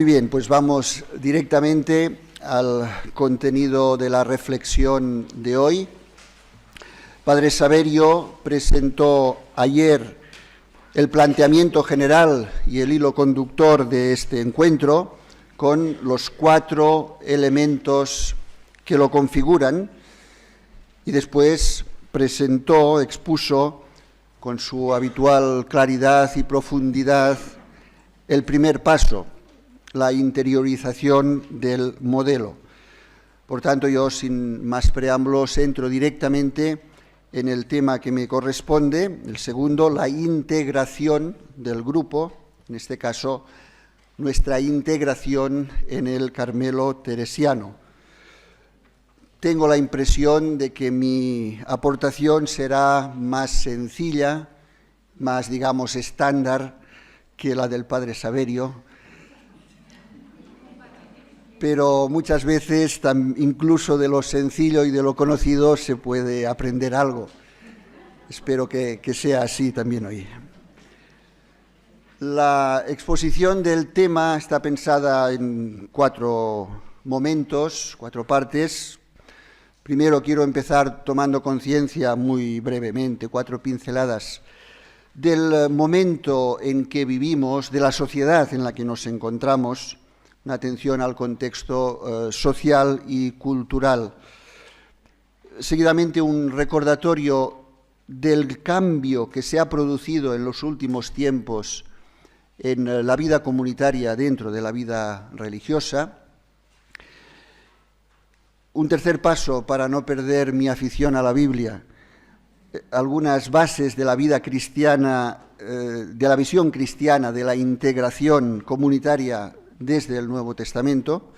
Muy bien, pues vamos directamente al contenido de la reflexión de hoy. Padre Saverio presentó ayer el planteamiento general y el hilo conductor de este encuentro con los 4 elementos que lo configuran y después expuso con su habitual claridad y profundidad el primer paso, la interiorización del modelo. Por tanto, yo sin más preámbulos entro directamente en el tema que me corresponde, el segundo, la integración del grupo, en este caso nuestra integración en el Carmelo teresiano. Tengo la impresión de que mi aportación será más sencilla, más, digamos, estándar que la del Padre Saverio, pero muchas veces, incluso de lo sencillo y de lo conocido, se puede aprender algo. Espero que sea así también hoy. La exposición del tema está pensada en 4 momentos, 4 partes. Primero quiero empezar tomando conciencia muy brevemente, 4 pinceladas, del momento en que vivimos, de la sociedad en la que nos encontramos, una atención al contexto social y cultural. Seguidamente, un recordatorio del cambio que se ha producido en los últimos tiempos en la vida comunitaria dentro de la vida religiosa. Un tercer paso, para no perder mi afición a la Biblia, algunas bases de la vida cristiana, de la visión cristiana de la integración comunitaria desde el Nuevo Testamento.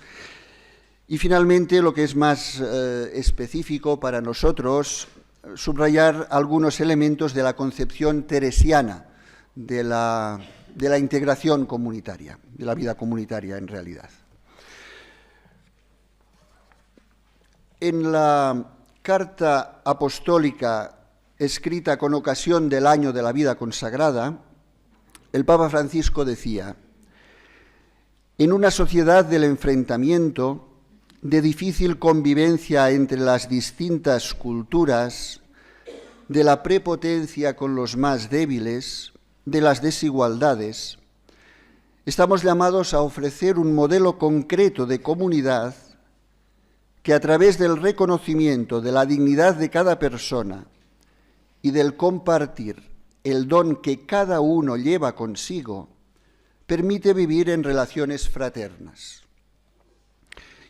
Y finalmente, lo que es más específico para nosotros, subrayar algunos elementos de la concepción teresiana de la integración comunitaria, de la vida comunitaria en realidad. En la carta apostólica escrita con ocasión del año de la vida consagrada, el Papa Francisco decía: en una sociedad del enfrentamiento, de difícil convivencia entre las distintas culturas, de la prepotencia con los más débiles, de las desigualdades, estamos llamados a ofrecer un modelo concreto de comunidad que, a través del reconocimiento de la dignidad de cada persona y del compartir el don que cada uno lleva consigo, permite vivir en relaciones fraternas.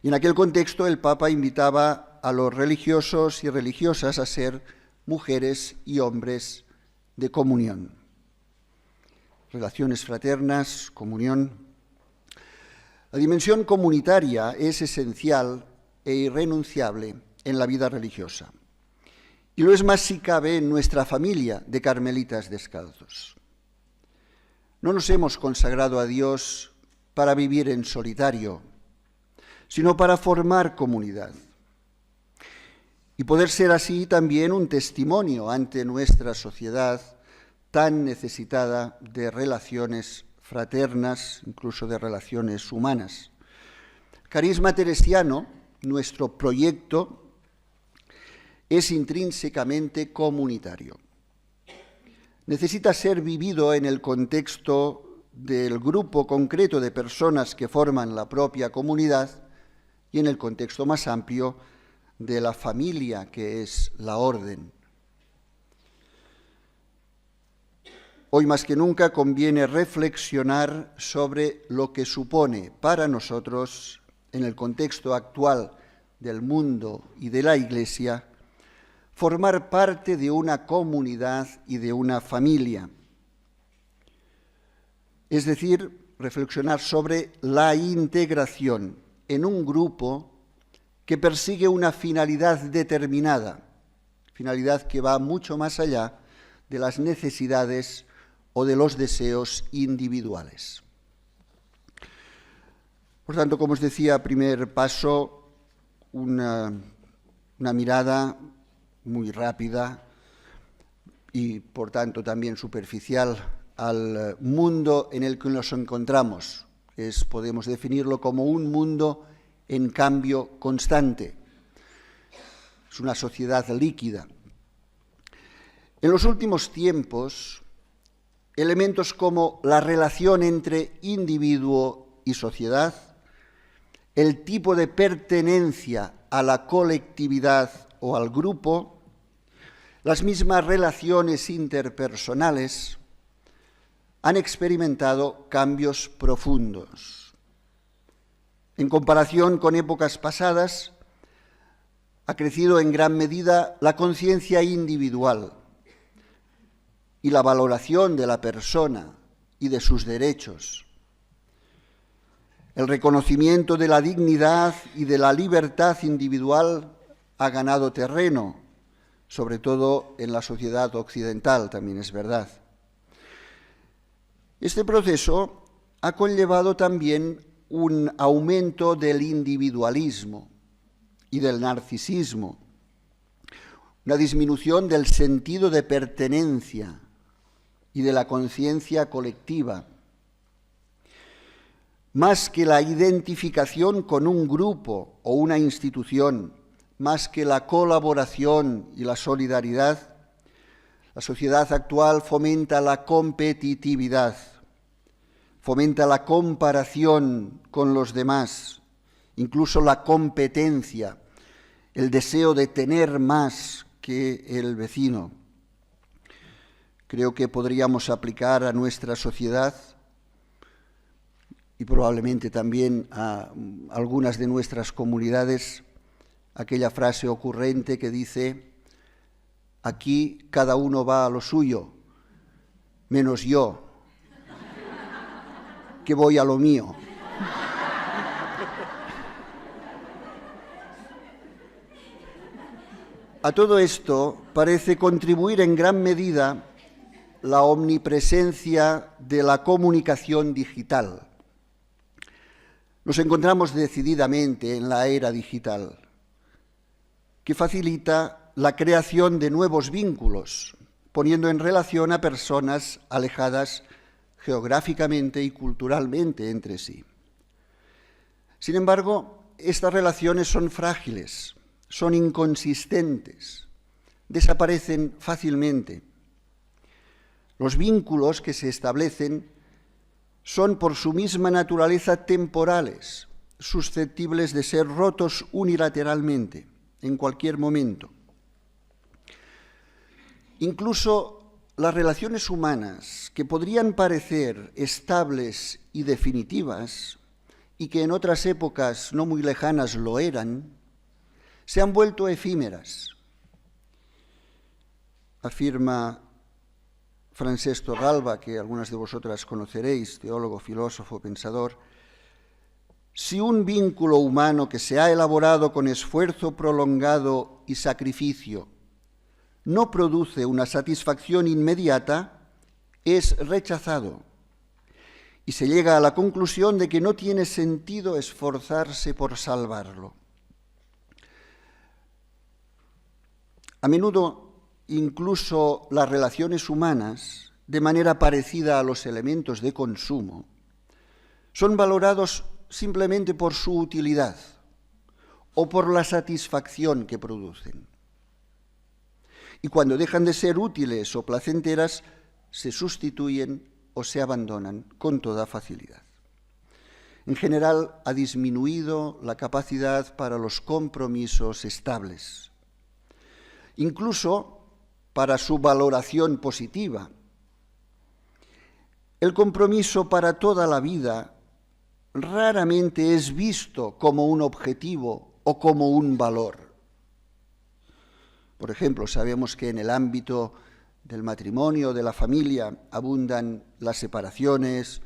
Y en aquel contexto el Papa invitaba a los religiosos y religiosas a ser mujeres y hombres de comunión. Relaciones fraternas, comunión. La dimensión comunitaria es esencial e irrenunciable en la vida religiosa. Y lo es más si cabe en nuestra familia de carmelitas descalzos. No nos hemos consagrado a Dios para vivir en solitario, sino para formar comunidad y poder ser así también un testimonio ante nuestra sociedad tan necesitada de relaciones fraternas, incluso de relaciones humanas. Carisma teresiano, nuestro proyecto, es intrínsecamente comunitario. Necesita ser vivido en el contexto del grupo concreto de personas que forman la propia comunidad y en el contexto más amplio de la familia, que es la orden. Hoy más que nunca conviene reflexionar sobre lo que supone para nosotros, en el contexto actual del mundo y de la Iglesia, formar parte de una comunidad y de una familia. Es decir, reflexionar sobre la integración en un grupo que persigue una finalidad determinada, finalidad que va mucho más allá de las necesidades o de los deseos individuales. Por tanto, como os decía, primer paso, una mirada muy rápida y, por tanto, también superficial al mundo en el que nos encontramos, podemos definirlo como un mundo en cambio constante. Es una sociedad líquida. En los últimos tiempos, elementos como la relación entre individuo y sociedad, el tipo de pertenencia a la colectividad o al grupo, las mismas relaciones interpersonales, han experimentado cambios profundos. En comparación con épocas pasadas, ha crecido en gran medida la conciencia individual y la valoración de la persona y de sus derechos. El reconocimiento de la dignidad y de la libertad individual ha ganado terreno, sobre todo en la sociedad occidental, también es verdad. Este proceso ha conllevado también un aumento del individualismo y del narcisismo, una disminución del sentido de pertenencia y de la conciencia colectiva. Más que la identificación con un grupo o una institución, más que la colaboración y la solidaridad, la sociedad actual fomenta la competitividad, fomenta la comparación con los demás, incluso la competencia, el deseo de tener más que el vecino. Creo que podríamos aplicar a nuestra sociedad y probablemente también a algunas de nuestras comunidades aquella frase ocurrente que dice: aquí cada uno va a lo suyo, menos yo, que voy a lo mío. A todo esto parece contribuir en gran medida la omnipresencia de la comunicación digital. Nos encontramos decididamente en la era digital, que facilita la creación de nuevos vínculos, poniendo en relación a personas alejadas geográficamente y culturalmente entre sí. Sin embargo, estas relaciones son frágiles, son inconsistentes, desaparecen fácilmente. Los vínculos que se establecen son por su misma naturaleza temporales, susceptibles de ser rotos unilateralmente, en cualquier momento. Incluso las relaciones humanas, que podrían parecer estables y definitivas, y que en otras épocas no muy lejanas lo eran, se han vuelto efímeras. Afirma Francesc Torralba, que algunas de vosotras conoceréis, teólogo, filósofo, pensador: si un vínculo humano que se ha elaborado con esfuerzo prolongado y sacrificio no produce una satisfacción inmediata, es rechazado y se llega a la conclusión de que no tiene sentido esforzarse por salvarlo. A menudo, incluso las relaciones humanas, de manera parecida a los elementos de consumo, son valorados simplemente por su utilidad o por la satisfacción que producen. Y cuando dejan de ser útiles o placenteras, se sustituyen o se abandonan con toda facilidad. En general, ha disminuido la capacidad para los compromisos estables, incluso para su valoración positiva. El compromiso para toda la vida raramente es visto como un objetivo o como un valor. Por ejemplo, sabemos que en el ámbito del matrimonio, de la familia, abundan las separaciones,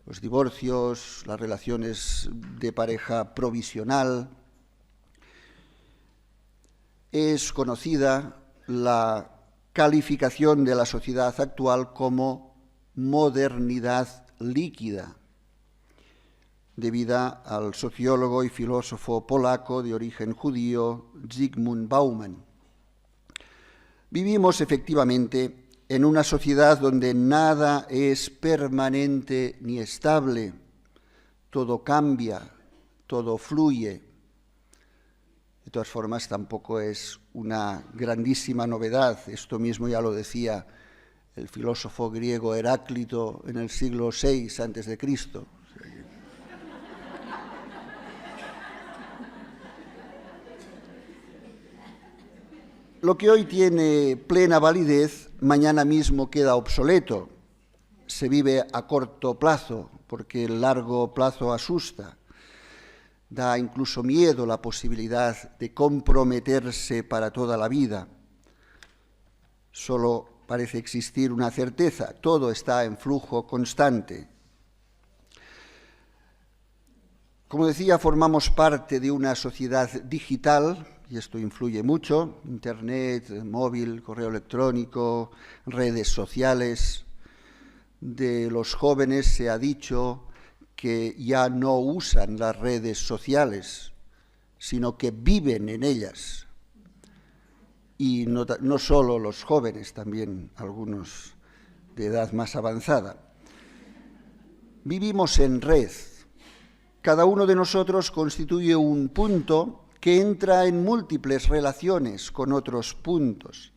los divorcios, las relaciones de pareja provisional. Es conocida la calificación de la sociedad actual como modernidad líquida, debida al sociólogo y filósofo polaco de origen judío Zygmunt Bauman. Vivimos efectivamente en una sociedad donde nada es permanente ni estable, todo cambia, todo fluye. De todas formas, tampoco es una grandísima novedad. Esto mismo ya lo decía el filósofo griego Heráclito en el siglo VI a.C. Lo que hoy tiene plena validez, mañana mismo queda obsoleto. Se vive a corto plazo, porque el largo plazo asusta. Da incluso miedo la posibilidad de comprometerse para toda la vida. Solo parece existir una certeza: todo está en flujo constante. Como decía, formamos parte de una sociedad digital, y esto influye mucho: Internet, móvil, correo electrónico, redes sociales. De los jóvenes se ha dicho que ya no usan las redes sociales, sino que viven en ellas. Y no solo los jóvenes, también algunos de edad más avanzada. Vivimos en red. Cada uno de nosotros constituye un punto que entra en múltiples relaciones con otros puntos.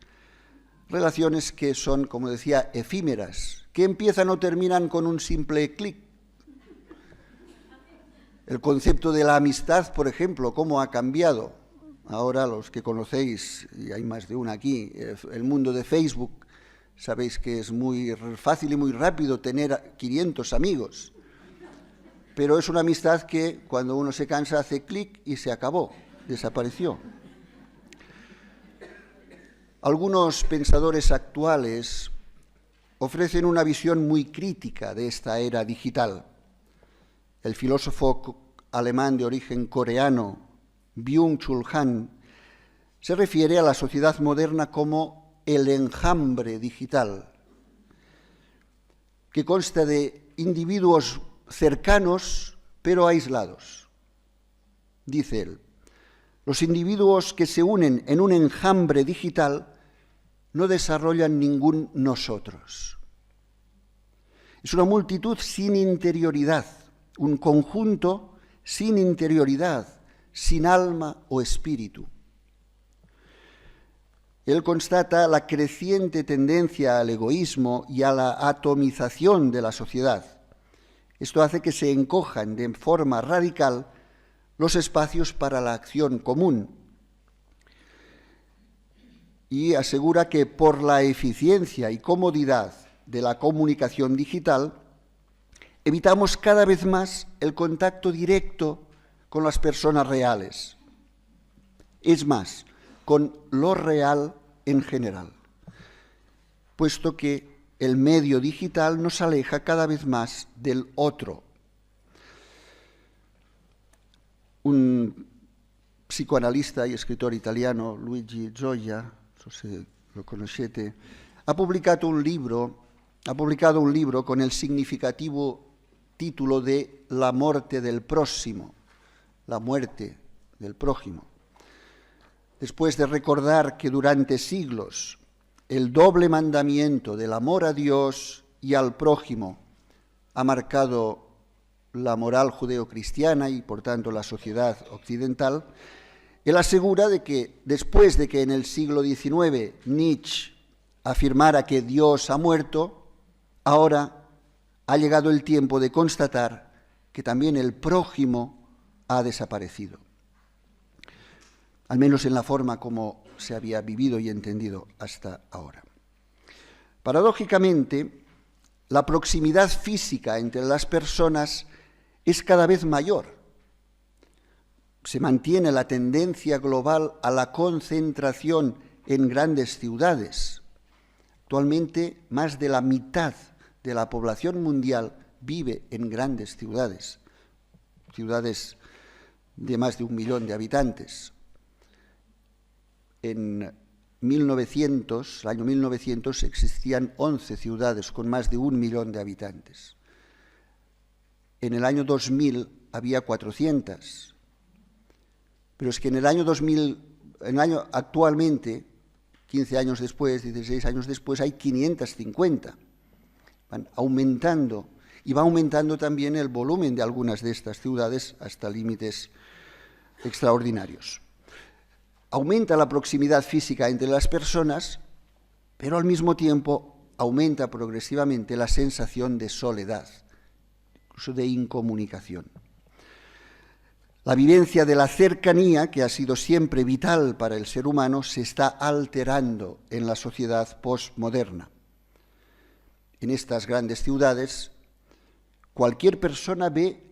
Relaciones que son, como decía, efímeras, que empiezan o terminan con un simple clic. El concepto de la amistad, por ejemplo, ¿cómo ha cambiado? Ahora los que conocéis, y hay más de una aquí, el mundo de Facebook, sabéis que es muy fácil y muy rápido tener 500 amigos. Pero es una amistad que cuando uno se cansa hace clic y se acabó, desapareció. Algunos pensadores actuales ofrecen una visión muy crítica de esta era digital. El filósofo alemán de origen coreano, Byung-Chul Han, se refiere a la sociedad moderna como el enjambre digital, que consta de individuos cercanos pero aislados. Dice él: los individuos que se unen en un enjambre digital no desarrollan ningún nosotros. Es una multitud sin interioridad, un conjunto sin interioridad, sin alma o espíritu. Él constata la creciente tendencia al egoísmo y a la atomización de la sociedad. Esto hace que se encojan de forma radical los espacios para la acción común. Y asegura que por la eficiencia y comodidad de la comunicación digital, evitamos cada vez más el contacto directo con las personas reales. Es más, con lo real en general, puesto que el medio digital nos aleja cada vez más del otro. Un psicoanalista y escritor italiano, Luigi Gioia, se lo conoscete, ha publicado un libro con el significativo título de La muerte del próximo, la muerte del prójimo. Después de recordar que durante siglos el doble mandamiento del amor a Dios y al prójimo ha marcado la moral judeocristiana y, por tanto, la sociedad occidental, él asegura de que después de que en el siglo XIX Nietzsche afirmara que Dios ha muerto, ahora ha llegado el tiempo de constatar que también el prójimo ha desaparecido, al menos en la forma como se había vivido y entendido hasta ahora. Paradójicamente, la proximidad física entre las personas es cada vez mayor. Se mantiene la tendencia global a la concentración en grandes ciudades. Actualmente, más de la mitad de la población mundial vive en grandes ciudades, ciudades de más de 1 millón de habitantes. En el año 1900, existían 11 ciudades con más de 1 millón de habitantes. En el año 2000 había 400. Pero es que en el año 2000, actualmente, 15 años después, 16 años después, hay 550. Van aumentando. Y va aumentando también el volumen de algunas de estas ciudades hasta límites extraordinarios. Aumenta la proximidad física entre las personas, pero al mismo tiempo aumenta progresivamente la sensación de soledad, incluso de incomunicación. La vivencia de la cercanía, que ha sido siempre vital para el ser humano, se está alterando en la sociedad postmoderna. En estas grandes ciudades, cualquier persona ve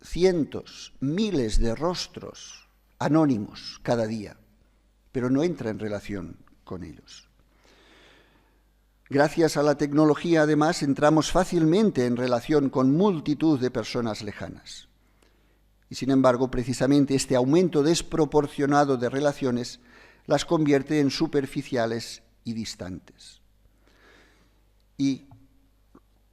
cientos, miles de rostros anónimos cada día, pero no entra en relación con ellos. Gracias a la tecnología, además, entramos fácilmente en relación con multitud de personas lejanas. Y, sin embargo, precisamente este aumento desproporcionado de relaciones las convierte en superficiales y distantes. Y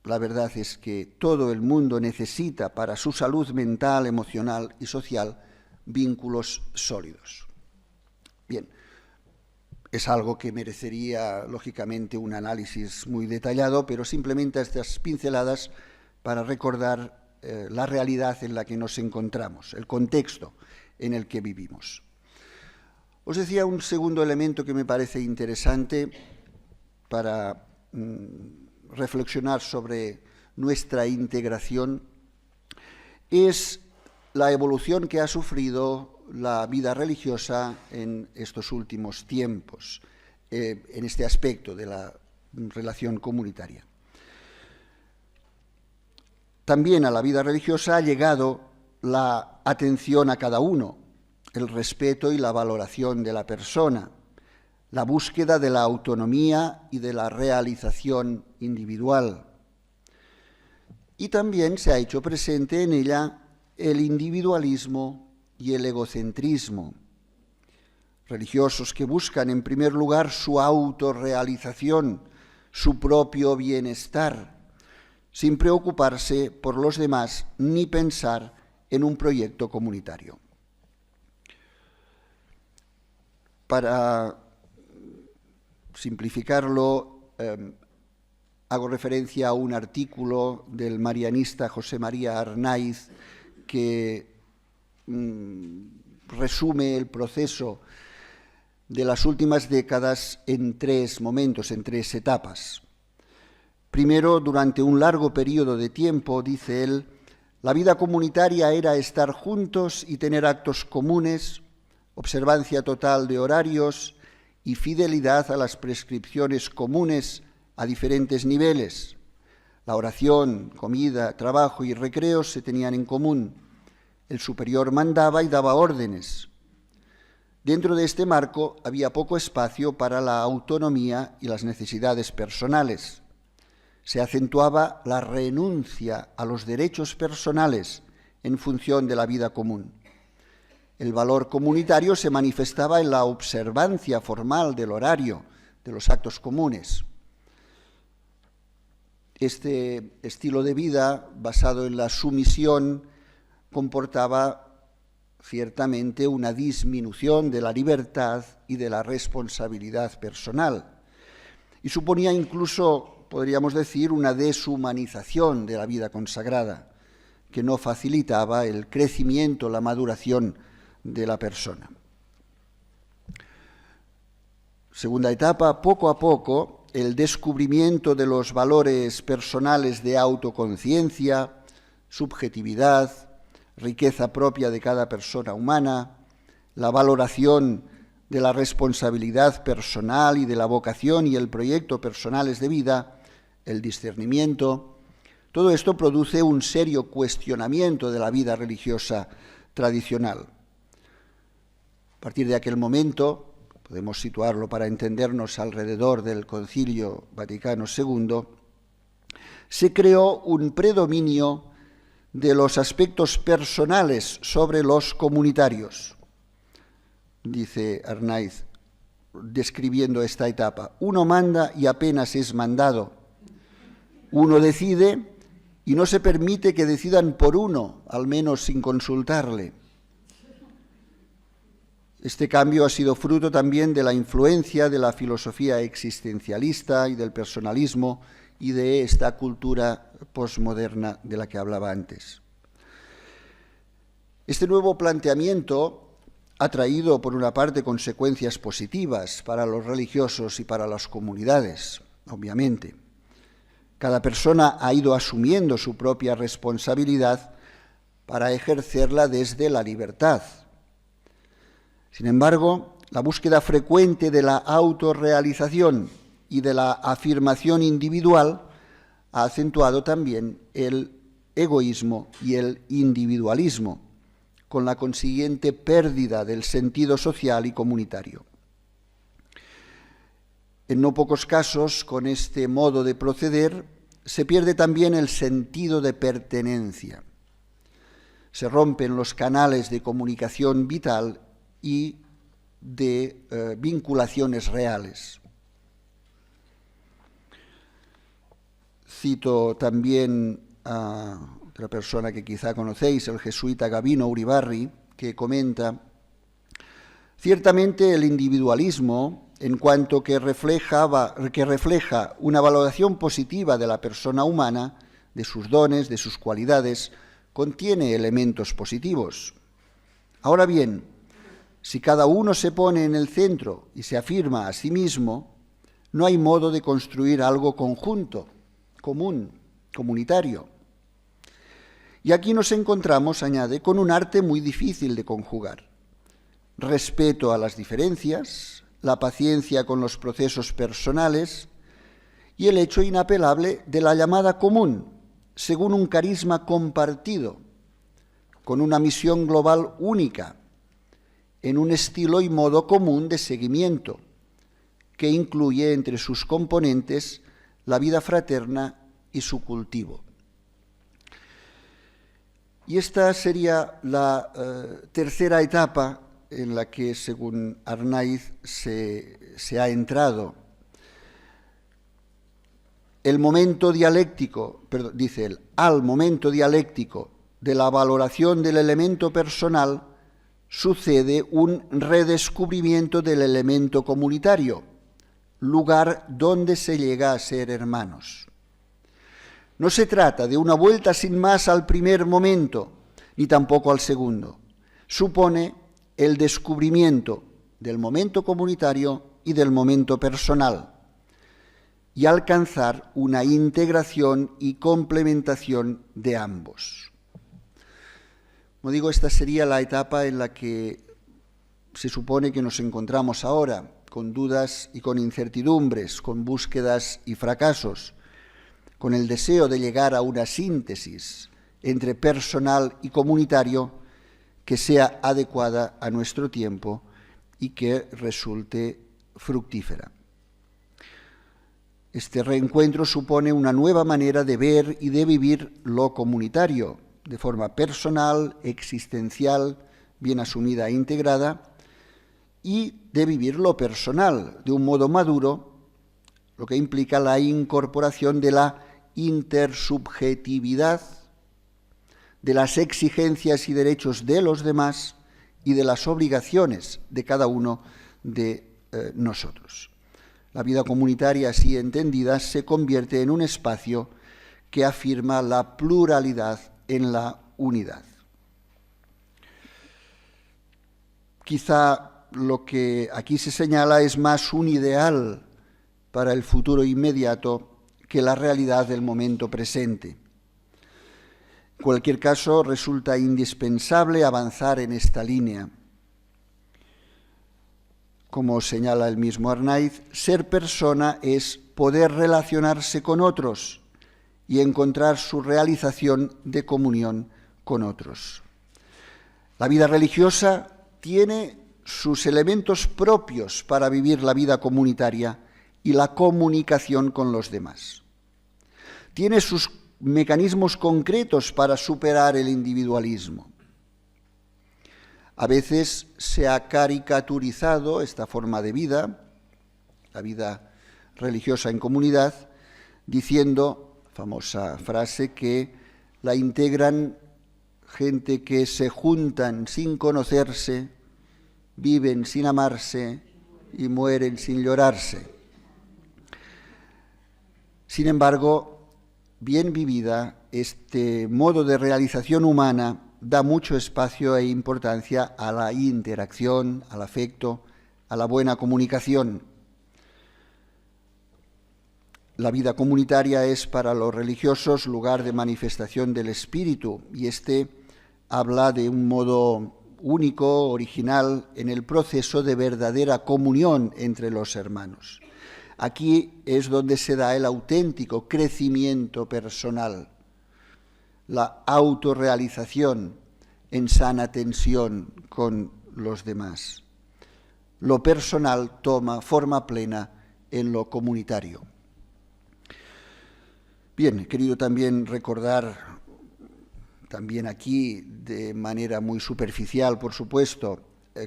la verdad es que todo el mundo necesita para su salud mental, emocional y social vínculos sólidos. Bien, es algo que merecería, lógicamente, un análisis muy detallado, pero simplemente estas pinceladas para recordar la realidad en la que nos encontramos, el contexto en el que vivimos. Os decía un segundo elemento que me parece interesante para reflexionar sobre nuestra integración, es la evolución que ha sufrido la vida religiosa en estos últimos tiempos, en este aspecto de la relación comunitaria. También a la vida religiosa ha llegado la atención a cada uno, el respeto y la valoración de la persona, la búsqueda de la autonomía y de la realización individual. Y también se ha hecho presente en ella el individualismo y el egocentrismo. Religiosos que buscan en primer lugar su autorrealización, su propio bienestar, sin preocuparse por los demás ni pensar en un proyecto comunitario. Para simplificarlo, hago referencia a un artículo del marianista José María Arnaiz que resume el proceso de las últimas décadas en tres momentos, en tres etapas. Primero, durante un largo periodo de tiempo, dice él, la vida comunitaria era estar juntos y tener actos comunes, observancia total de horarios y fidelidad a las prescripciones comunes a diferentes niveles. La oración, comida, trabajo y recreos se tenían en común. El superior mandaba y daba órdenes. Dentro de este marco había poco espacio para la autonomía y las necesidades personales. Se acentuaba la renuncia a los derechos personales en función de la vida común. El valor comunitario se manifestaba en la observancia formal del horario, de los actos comunes. Este estilo de vida, basado en la sumisión, comportaba ciertamente una disminución de la libertad y de la responsabilidad personal. Y suponía incluso, podríamos decir, una deshumanización de la vida consagrada, que no facilitaba el crecimiento, la maduración de la persona. Segunda etapa, poco a poco, el descubrimiento de los valores personales de autoconciencia, subjetividad, riqueza propia de cada persona humana, la valoración de la responsabilidad personal y de la vocación y el proyecto personales de vida, el discernimiento. Todo esto produce un serio cuestionamiento de la vida religiosa tradicional. A partir de aquel momento, podemos situarlo para entendernos alrededor del Concilio Vaticano II, se creó un predominio de los aspectos personales sobre los comunitarios. Dice Arnaiz, describiendo esta etapa, uno manda y apenas es mandado. Uno decide y no se permite que decidan por uno, al menos sin consultarle. Este cambio ha sido fruto también de la influencia de la filosofía existencialista y del personalismo y de esta cultura posmoderna de la que hablaba antes. Este nuevo planteamiento ha traído, por una parte, consecuencias positivas para los religiosos y para las comunidades, obviamente. Cada persona ha ido asumiendo su propia responsabilidad para ejercerla desde la libertad. Sin embargo, la búsqueda frecuente de la autorrealización y de la afirmación individual ha acentuado también el egoísmo y el individualismo, con la consiguiente pérdida del sentido social y comunitario. En no pocos casos, con este modo de proceder, se pierde también el sentido de pertenencia. Se rompen los canales de comunicación vital y de vinculaciones reales. Cito también a otra persona que quizá conocéis, el jesuita Gavino Uribarri, que comenta: ciertamente el individualismo, en cuanto que refleja una valoración positiva de la persona humana, de sus dones, de sus cualidades, contiene elementos positivos. Ahora bien, si cada uno se pone en el centro y se afirma a sí mismo, no hay modo de construir algo conjunto, común, comunitario. Y aquí nos encontramos, añade, con un arte muy difícil de conjugar: respeto a las diferencias, la paciencia con los procesos personales y el hecho inapelable de la llamada común, según un carisma compartido, con una misión global única, en un estilo y modo común de seguimiento, que incluye entre sus componentes la vida fraterna y su cultivo. Y esta sería la tercera etapa en la que, según Arnaiz, se ha entrado. El momento dialéctico, dice él, al momento dialéctico de la valoración del elemento personal sucede un redescubrimiento del elemento comunitario, lugar donde se llega a ser hermanos. No se trata de una vuelta sin más al primer momento, ni tampoco al segundo. Supone el descubrimiento del momento comunitario y del momento personal, y alcanzar una integración y complementación de ambos. Como digo, esta sería la etapa en la que se supone que nos encontramos ahora, con dudas y con incertidumbres, con búsquedas y fracasos, con el deseo de llegar a una síntesis entre personal y comunitario que sea adecuada a nuestro tiempo y que resulte fructífera. Este reencuentro supone una nueva manera de ver y de vivir lo comunitario, de forma personal, existencial, bien asumida e integrada, y de vivir lo personal de un modo maduro, lo que implica la incorporación de la intersubjetividad, de las exigencias y derechos de los demás y de las obligaciones de cada uno de nosotros. La vida comunitaria, así entendida, se convierte en un espacio que afirma la pluralidad en la unidad. Quizá lo que aquí se señala es más un ideal para el futuro inmediato que la realidad del momento presente. En cualquier caso, resulta indispensable avanzar en esta línea. Como señala el mismo Arnaiz, ser persona es poder relacionarse con otros y encontrar su realización de comunión con otros. La vida religiosa tiene sus elementos propios para vivir la vida comunitaria y la comunicación con los demás. Tiene sus mecanismos concretos para superar el individualismo. A veces se ha caricaturizado esta forma de vida, la vida religiosa en comunidad, diciendo, famosa frase, que la integran gente que se juntan sin conocerse, viven sin amarse y mueren sin llorarse. Sin embargo, bien vivida, este modo de realización humana da mucho espacio e importancia a la interacción, al afecto, a la buena comunicación. La vida comunitaria es para los religiosos lugar de manifestación del espíritu, y este habla de un modo único, original, en el proceso de verdadera comunión entre los hermanos. Aquí es donde se da el auténtico crecimiento personal, la autorrealización en sana tensión con los demás. Lo personal toma forma plena en lo comunitario. Bien, he querido también recordar, también aquí de manera muy superficial, por supuesto,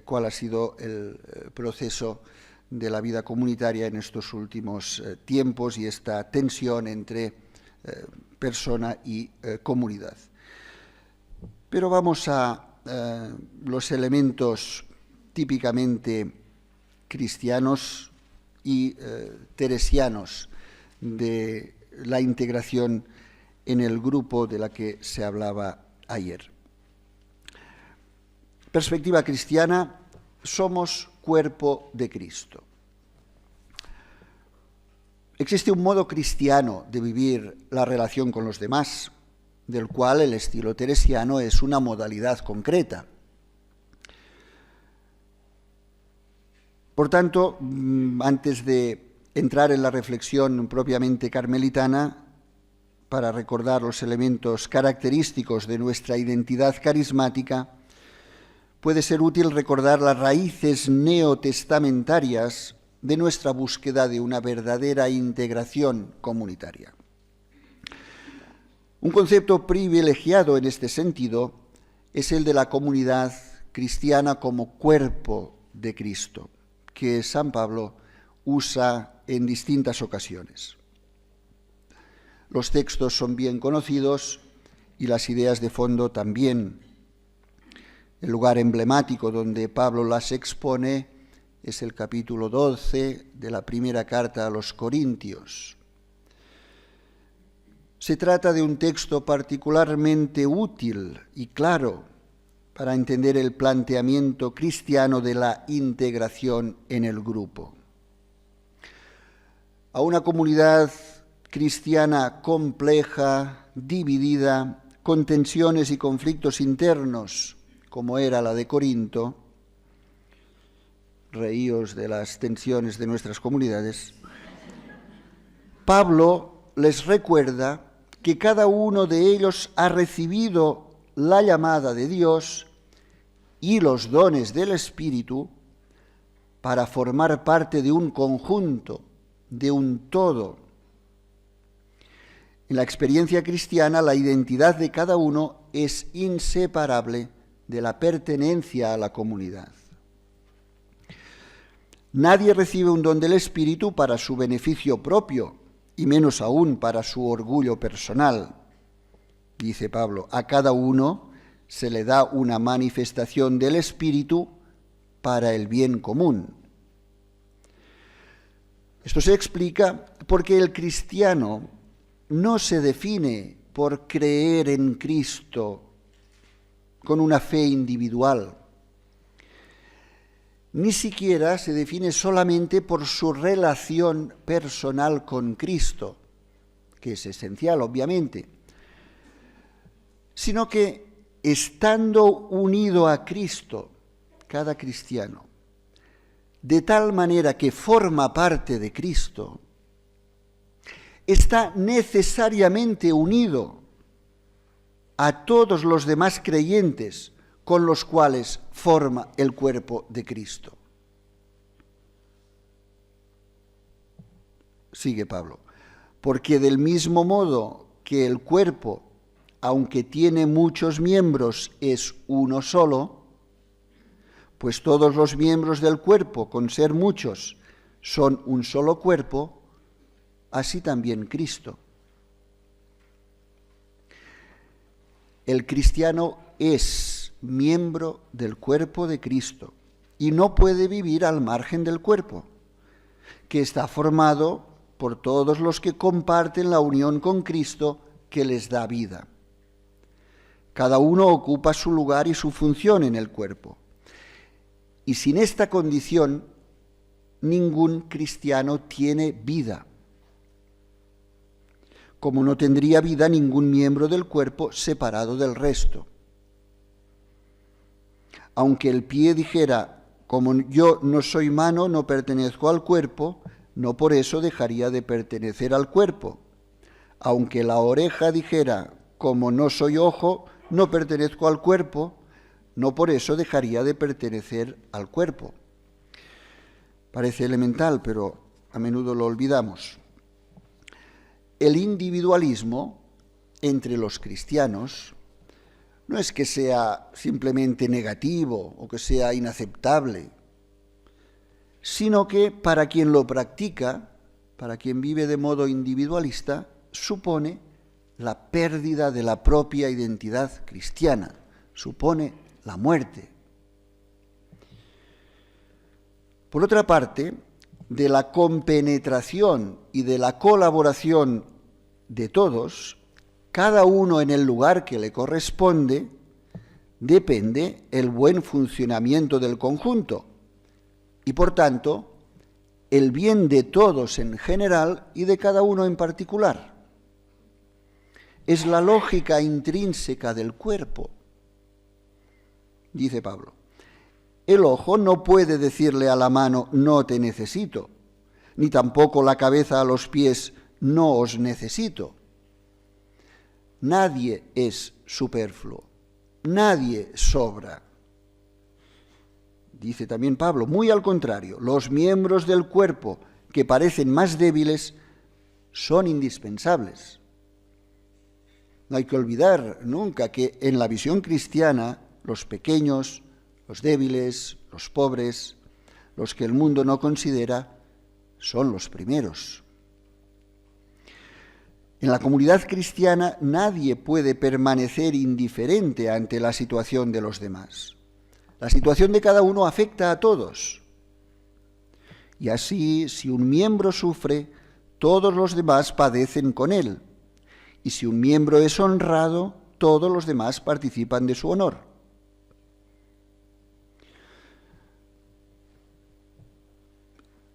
cuál ha sido el proceso de la vida comunitaria en estos últimos tiempos y esta tensión entre persona y comunidad. Pero vamos a los elementos típicamente cristianos y teresianos de la integración en el grupo de la que se hablaba ayer. Perspectiva cristiana: somos cuerpo de Cristo. Existe un modo cristiano de vivir la relación con los demás, del cual el estilo teresiano es una modalidad concreta. Por tanto, antes de entrar en la reflexión propiamente carmelitana, para recordar los elementos característicos de nuestra identidad carismática, puede ser útil recordar las raíces neotestamentarias de nuestra búsqueda de una verdadera integración comunitaria. Un concepto privilegiado en este sentido es el de la comunidad cristiana como cuerpo de Cristo, que San Pablo usa en distintas ocasiones. Los textos son bien conocidos y las ideas de fondo también. El lugar emblemático donde Pablo las expone es el capítulo 12 de la primera carta a los Corintios. Se trata de un texto particularmente útil y claro para entender el planteamiento cristiano de la integración en el grupo. A una comunidad cristiana compleja, dividida, con tensiones y conflictos internos, como era la de Corinto, reíos de las tensiones de nuestras comunidades, Pablo les recuerda que cada uno de ellos ha recibido la llamada de Dios y los dones del Espíritu para formar parte de un conjunto, de un todo. En la experiencia cristiana, la identidad de cada uno es inseparable de la pertenencia a la comunidad. Nadie recibe un don del Espíritu para su beneficio propio, y menos aún para su orgullo personal. Dice Pablo, a cada uno se le da una manifestación del Espíritu para el bien común. Esto se explica porque el cristiano no se define por creer en Cristo con una fe individual, ni siquiera se define solamente por su relación personal con Cristo, que es esencial, obviamente, sino que estando unido a Cristo, cada cristiano, de tal manera que forma parte de Cristo, está necesariamente unido a todos los demás creyentes con los cuales forma el cuerpo de Cristo. Sigue Pablo, porque del mismo modo que el cuerpo, aunque tiene muchos miembros, es uno solo, pues todos los miembros del cuerpo, con ser muchos, son un solo cuerpo, así también Cristo. El cristiano es miembro del cuerpo de Cristo y no puede vivir al margen del cuerpo, que está formado por todos los que comparten la unión con Cristo que les da vida. Cada uno ocupa su lugar y su función en el cuerpo. Y sin esta condición, ningún cristiano tiene vida. Como no tendría vida ningún miembro del cuerpo separado del resto. Aunque el pie dijera, como yo no soy mano, no pertenezco al cuerpo, no por eso dejaría de pertenecer al cuerpo. Aunque la oreja dijera, como no soy ojo, no pertenezco al cuerpo, no por eso dejaría de pertenecer al cuerpo. Parece elemental, pero a menudo lo olvidamos. El individualismo entre los cristianos no es que sea simplemente negativo o que sea inaceptable, sino que para quien lo practica, para quien vive de modo individualista, supone la pérdida de la propia identidad cristiana, supone la muerte. Por otra parte, de la compenetración y de la colaboración de todos, cada uno en el lugar que le corresponde, depende el buen funcionamiento del conjunto y, por tanto, el bien de todos en general y de cada uno en particular. Es la lógica intrínseca del cuerpo, dice Pablo. El ojo no puede decirle a la mano, no te necesito, ni tampoco la cabeza a los pies, no os necesito. Nadie es superfluo, nadie sobra. Dice también Pablo, muy al contrario, los miembros del cuerpo que parecen más débiles son indispensables. No hay que olvidar nunca que en la visión cristiana los pequeños, los débiles, los pobres, los que el mundo no considera, son los primeros. En la comunidad cristiana nadie puede permanecer indiferente ante la situación de los demás. La situación de cada uno afecta a todos. Y así, si un miembro sufre, todos los demás padecen con él. Y si un miembro es honrado, todos los demás participan de su honor.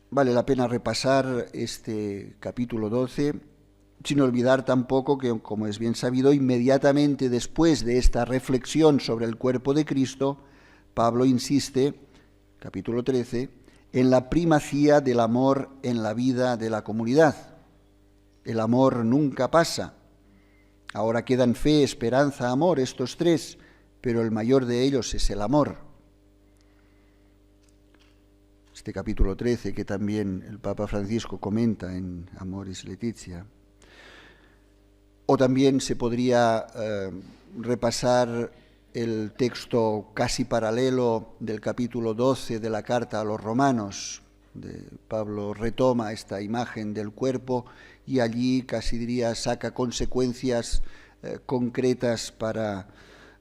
Vale la pena repasar este capítulo 12, sin olvidar tampoco que, como es bien sabido, inmediatamente después de esta reflexión sobre el cuerpo de Cristo, Pablo insiste, capítulo 13, en la primacía del amor en la vida de la comunidad. El amor nunca pasa. Ahora quedan fe, esperanza, amor, estos tres, pero el mayor de ellos es el amor. Este capítulo 13 que también el Papa Francisco comenta en Amoris Laetitia. O también se podría repasar el texto casi paralelo del capítulo 12 de la carta a los romanos. Pablo retoma esta imagen del cuerpo y allí casi diría saca consecuencias concretas para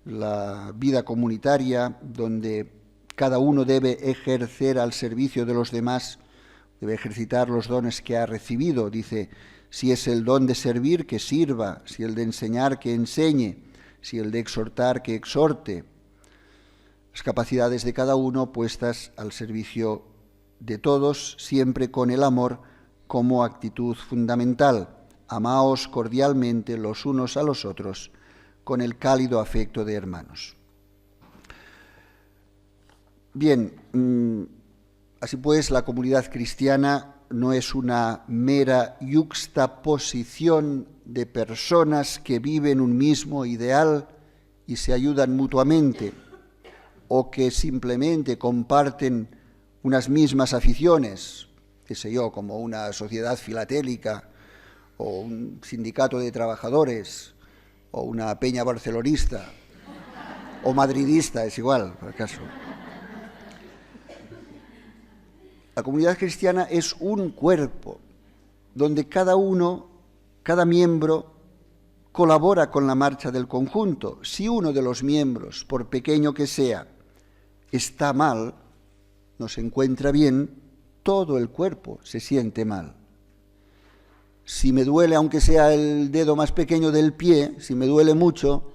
la vida comunitaria, donde cada uno debe ejercer al servicio de los demás, debe ejercitar los dones que ha recibido. Dice, si es el don de servir, que sirva, si el de enseñar, que enseñe, si el de exhortar, que exhorte. Las capacidades de cada uno puestas al servicio de todos, siempre con el amor como actitud fundamental. Amaos cordialmente los unos a los otros, con el cálido afecto de hermanos. Bien, así pues, la comunidad cristiana no es una mera yuxtaposición de personas que viven un mismo ideal y se ayudan mutuamente, o que simplemente comparten unas mismas aficiones, qué sé yo, como una sociedad filatélica, o un sindicato de trabajadores, o una peña barcelonista, o madridista, es igual, por acaso. La comunidad cristiana es un cuerpo donde cada uno, cada miembro, colabora con la marcha del conjunto. Si uno de los miembros, por pequeño que sea, está mal, no se encuentra bien, todo el cuerpo se siente mal. Si me duele, aunque sea el dedo más pequeño del pie, si me duele mucho,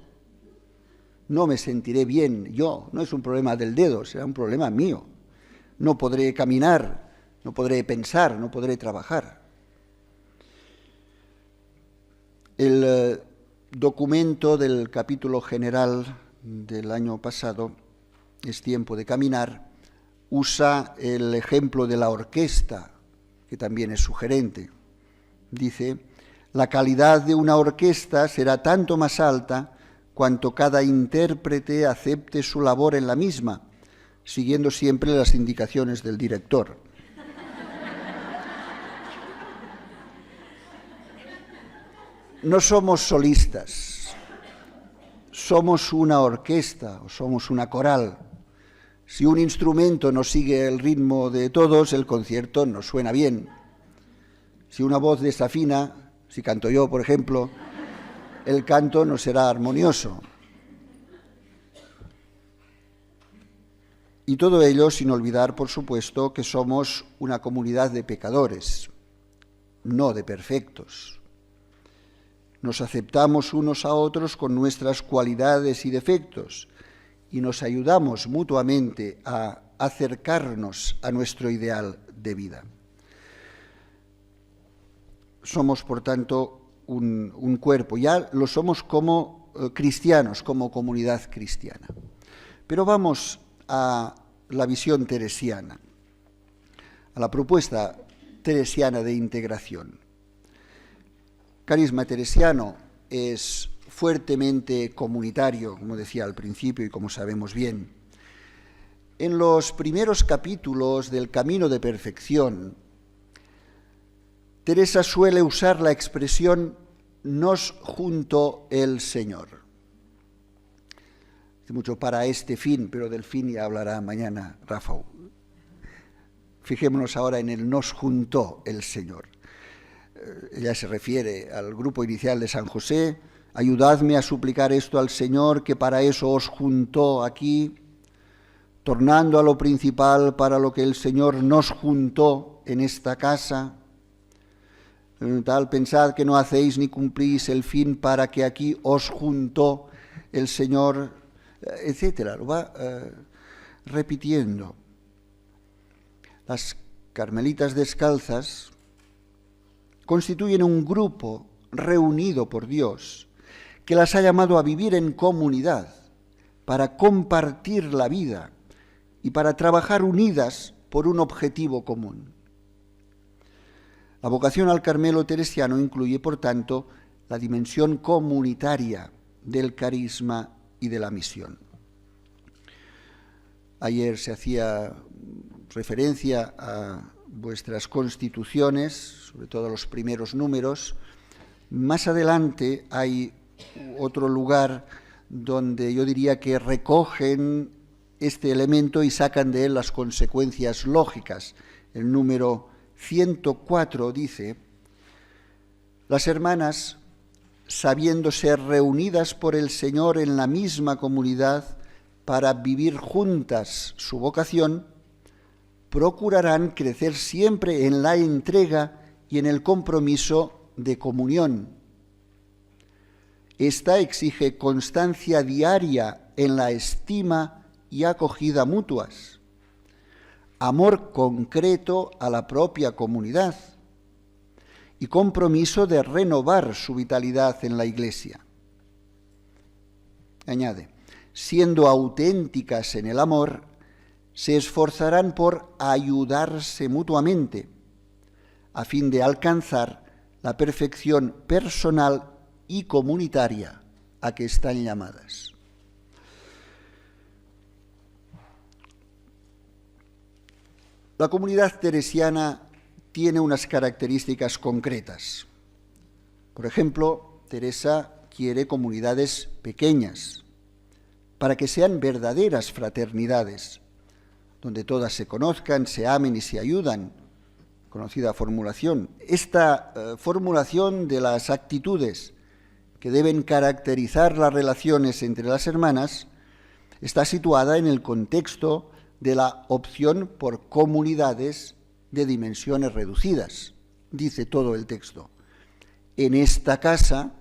no me sentiré bien yo. No es un problema del dedo, será un problema mío. No podré caminar, no podré pensar, no podré trabajar. El documento del capítulo general del año pasado, Es tiempo de caminar, usa el ejemplo de la orquesta, que también es sugerente. Dice, la calidad de una orquesta será tanto más alta cuanto cada intérprete acepte su labor en la misma, siguiendo siempre las indicaciones del director. No somos solistas, somos una orquesta o somos una coral. Si un instrumento no sigue el ritmo de todos, el concierto no suena bien. Si una voz desafina, si canto yo, por ejemplo, el canto no será armonioso. Y todo ello sin olvidar, por supuesto, que somos una comunidad de pecadores, no de perfectos. Nos aceptamos unos a otros con nuestras cualidades y defectos y nos ayudamos mutuamente a acercarnos a nuestro ideal de vida. Somos, por tanto, un cuerpo, ya lo somos como cristianos, como comunidad cristiana. Pero vamos a la visión teresiana, a la propuesta teresiana de integración. Carisma teresiano es fuertemente comunitario, como decía al principio y como sabemos bien. En los primeros capítulos del Camino de Perfección, Teresa suele usar la expresión nos juntó el Señor. Dice mucho para este fin, pero del fin ya hablará mañana Rafa. Fijémonos ahora en el nos juntó el Señor. Ella se refiere al grupo inicial de San José, ayudadme a suplicar esto al Señor, que para eso os juntó aquí, tornando a lo principal para lo que el Señor nos juntó en esta casa. Tal, pensad que no hacéis ni cumplís el fin para que aquí os juntó el Señor, etcétera. Lo va repitiendo. Las carmelitas descalzas constituyen un grupo reunido por Dios que las ha llamado a vivir en comunidad para compartir la vida y para trabajar unidas por un objetivo común. La vocación al Carmelo teresiano incluye, por tanto, la dimensión comunitaria del carisma y de la misión. Ayer se hacía referencia a vuestras constituciones, sobre todo los primeros números. Más adelante hay otro lugar donde yo diría que recogen este elemento y sacan de él las consecuencias lógicas. El número 104 dice, las hermanas, sabiendo ser reunidas por el Señor en la misma comunidad para vivir juntas su vocación, procurarán crecer siempre en la entrega y en el compromiso de comunión. Esta exige constancia diaria en la estima y acogida mutuas, amor concreto a la propia comunidad y compromiso de renovar su vitalidad en la Iglesia. Añade, siendo auténticas en el amor, se esforzarán por ayudarse mutuamente a fin de alcanzar la perfección personal y comunitaria a que están llamadas. La comunidad teresiana tiene unas características concretas. Por ejemplo, Teresa quiere comunidades pequeñas para que sean verdaderas fraternidades, donde todas se conozcan, se amen y se ayudan. Conocida formulación. Esta formulación de las actitudes que deben caracterizar las relaciones entre las hermanas está situada en el contexto de la opción por comunidades de dimensiones reducidas, dice todo el texto. en esta casa,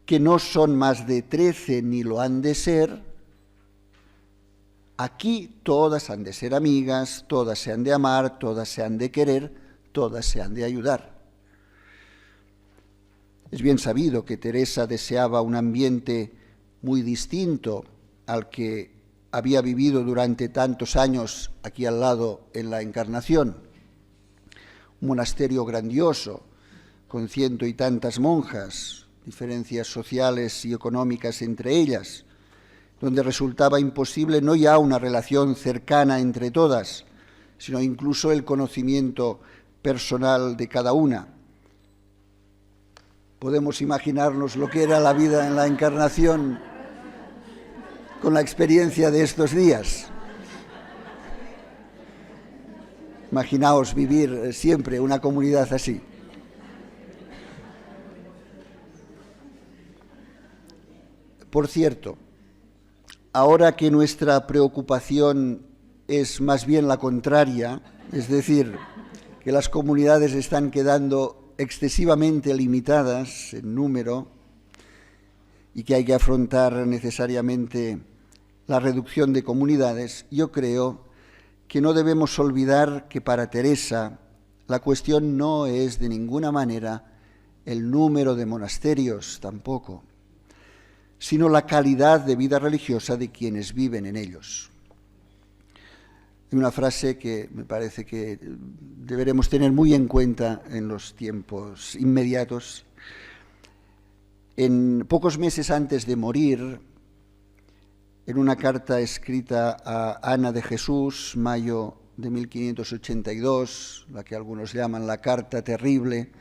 que no son más de 13 ni lo han de ser. Aquí todas han de ser amigas, todas se han de amar, todas se han de querer, todas se han de ayudar. Es bien sabido que Teresa deseaba un ambiente muy distinto al que había vivido durante tantos años aquí al lado en la Encarnación. Un monasterio grandioso, con 100 y tantas monjas, diferencias sociales y económicas entre ellas, donde resultaba imposible no ya una relación cercana entre todas, sino incluso el conocimiento personal de cada una. Podemos imaginarnos lo que era la vida en la Encarnación con la experiencia de estos días. Imaginaos vivir siempre una comunidad así. Por cierto, ahora que nuestra preocupación es más bien la contraria, es decir, que las comunidades están quedando excesivamente limitadas en número y que hay que afrontar necesariamente la reducción de comunidades, yo creo que no debemos olvidar que para Teresa la cuestión no es de ninguna manera el número de monasterios tampoco, sino la calidad de vida religiosa de quienes viven en ellos. Hay una frase que me parece que deberemos tener muy en cuenta en los tiempos inmediatos. En pocos meses antes de morir, en una carta escrita a Ana de Jesús, mayo de 1582, la que algunos llaman la Carta Terrible,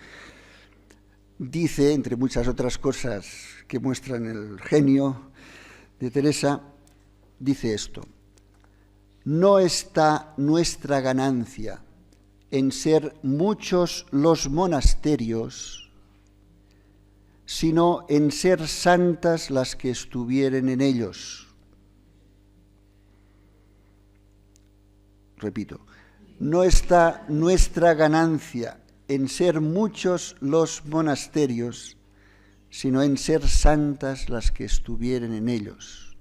dice, entre muchas otras cosas que muestran el genio de Teresa, dice esto: no está nuestra ganancia en ser muchos los monasterios, sino en ser santas las que estuvieren en ellos. Repito, no está nuestra ganancia en ser muchos los monasterios, sino en ser santas las que estuvieren en ellos.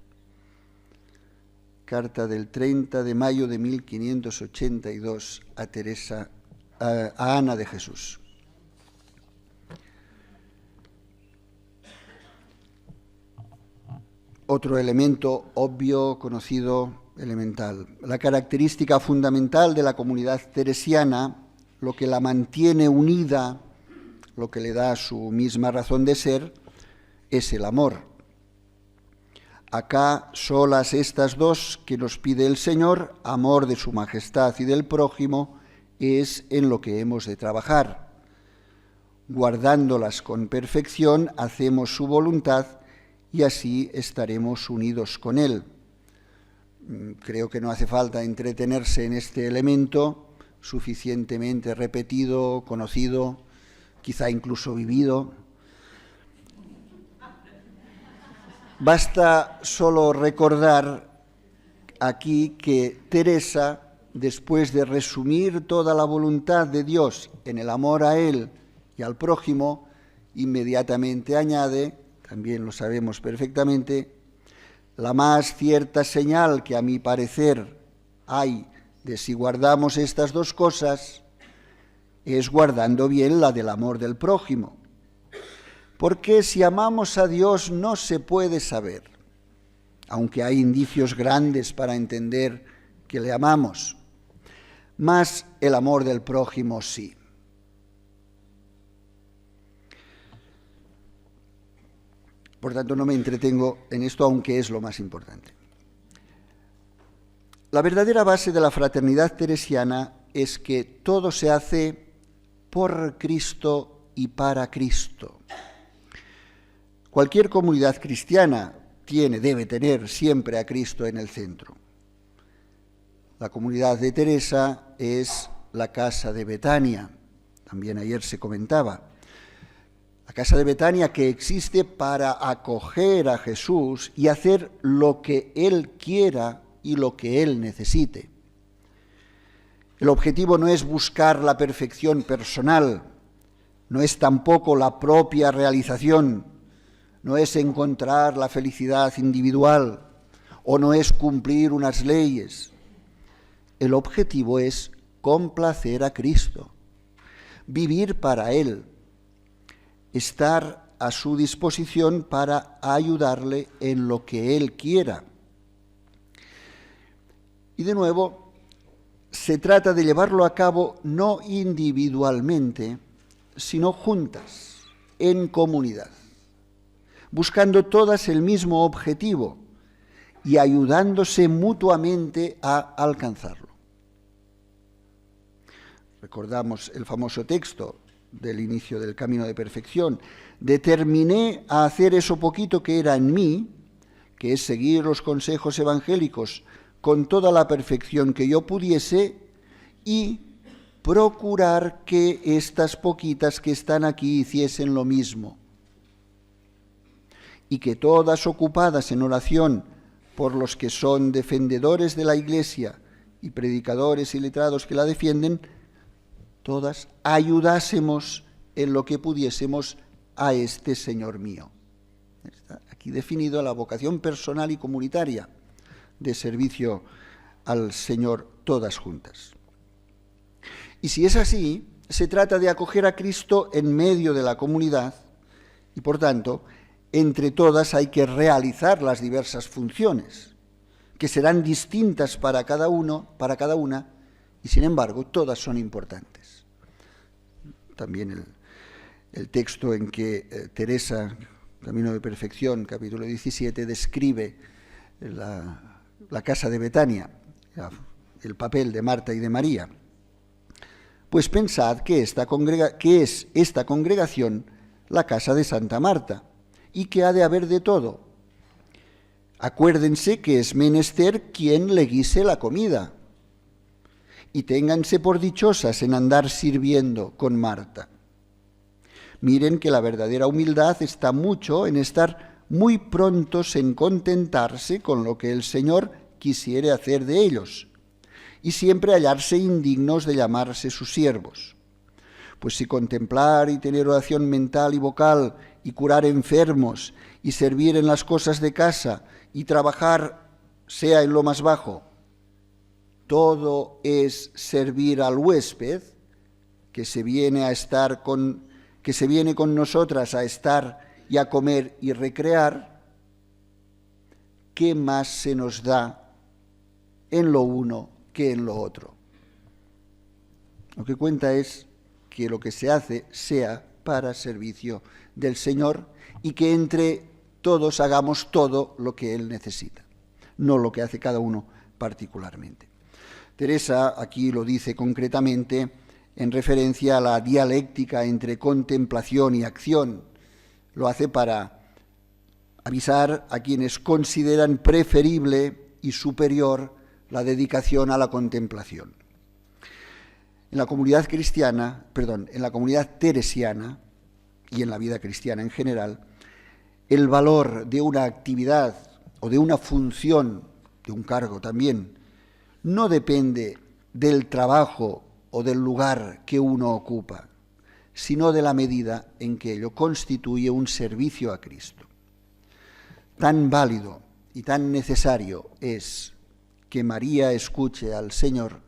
Carta del 30 de mayo de 1582 a Teresa, a Ana de Jesús. Otro elemento obvio, conocido, elemental. La característica fundamental de la comunidad teresiana, lo que la mantiene unida, lo que le da su misma razón de ser, es el amor. Acá, solas estas dos que nos pide el Señor, amor de su majestad y del prójimo, es en lo que hemos de trabajar. Guardándolas con perfección, hacemos su voluntad y así estaremos unidos con Él. Creo que no hace falta entretenerse en este elemento, suficientemente repetido, conocido, quizá incluso vivido. Basta solo recordar aquí que Teresa, después de resumir toda la voluntad de Dios en el amor a Él y al prójimo, inmediatamente añade, también lo sabemos perfectamente, la más cierta señal que a mi parecer hay de si guardamos estas dos cosas es guardando bien la del amor del prójimo. Porque si amamos a Dios no se puede saber, aunque hay indicios grandes para entender que le amamos, mas el amor del prójimo sí. Por tanto, no me entretengo en esto, aunque es lo más importante. La verdadera base de la fraternidad teresiana es que todo se hace por Cristo y para Cristo. Cualquier comunidad cristiana debe tener siempre a Cristo en el centro. La comunidad de Teresa es la casa de Betania, también ayer se comentaba. La casa de Betania que existe para acoger a Jesús y hacer lo que Él quiera y lo que Él necesite. El objetivo no es buscar la perfección personal, no es tampoco la propia realización, no es encontrar la felicidad individual o no es cumplir unas leyes. El objetivo es complacer a Cristo, vivir para Él, estar a su disposición para ayudarle en lo que Él quiera. Y de nuevo, se trata de llevarlo a cabo no individualmente, sino juntas, en comunidad, buscando todas el mismo objetivo y ayudándose mutuamente a alcanzarlo. Recordamos el famoso texto del inicio del camino de perfección. Determiné a hacer eso poquito que era en mí, que es seguir los consejos evangélicos con toda la perfección que yo pudiese y procurar que estas poquitas que están aquí hiciesen lo mismo. Y que todas ocupadas en oración por los que son defendedores de la Iglesia y predicadores y letrados que la defienden, todas ayudásemos en lo que pudiésemos a este Señor mío. Está aquí definido la vocación personal y comunitaria de servicio al Señor todas juntas. Y si es así, se trata de acoger a Cristo en medio de la comunidad y, por tanto, entre todas hay que realizar las diversas funciones, que serán distintas para cada una, y sin embargo todas son importantes. También el texto en que Teresa, Camino de Perfección, capítulo 17, describe la casa de Betania, el papel de Marta y de María. Pues pensad que es esta congregación la casa de Santa Marta, y que ha de haber de todo. Acuérdense que es menester quien le guise la comida, y ténganse por dichosas en andar sirviendo con Marta. Miren que la verdadera humildad está mucho en estar muy prontos en contentarse con lo que el Señor quisiere hacer de ellos, y siempre hallarse indignos de llamarse sus siervos. Pues si contemplar y tener oración mental y vocal, y curar enfermos, y servir en las cosas de casa, y trabajar sea en lo más bajo, todo es servir al huésped que se viene con nosotras a estar y a comer y recrear, ¿qué más se nos da en lo uno que en lo otro? Lo que cuenta es que lo que se hace sea para servicio del Señor y que entre todos hagamos todo lo que Él necesita, no lo que hace cada uno particularmente. Teresa aquí lo dice concretamente en referencia a la dialéctica entre contemplación y acción. Lo hace para avisar a quienes consideran preferible y superior la dedicación a la contemplación. En la comunidad teresiana y en la vida cristiana en general, el valor de una actividad o de una función, de un cargo también, no depende del trabajo o del lugar que uno ocupa, sino de la medida en que ello constituye un servicio a Cristo. Tan válido y tan necesario es que María escuche al Señor